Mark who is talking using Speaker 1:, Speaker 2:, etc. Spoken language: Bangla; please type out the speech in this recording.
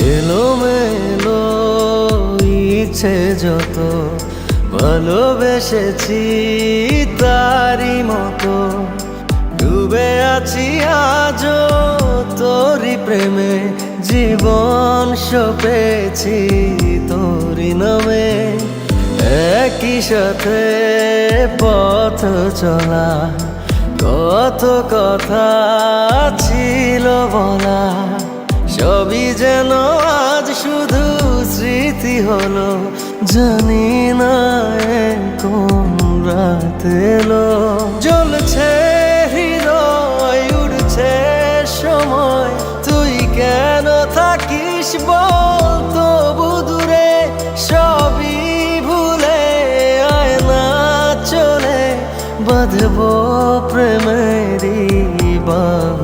Speaker 1: এলোমেলো ইচ্ছে যত ভালোবেসেছি তারই মতো ডুবে আছি আজও তোরই প্রেমে জীবন সপেছি তোরই নামে একই সাথে পথ চলা কত কথা ছিল বলা সবই যেন আজ শুধু স্মৃতি হলো জানি না কোন রাত এলো জ্বলছে হৃদয় উড়ছে সময় তুই কেন থাকিস বল তবু দূরে সবই ভুলে আয় না চলে বাঁধবো প্রেমেরই বাহু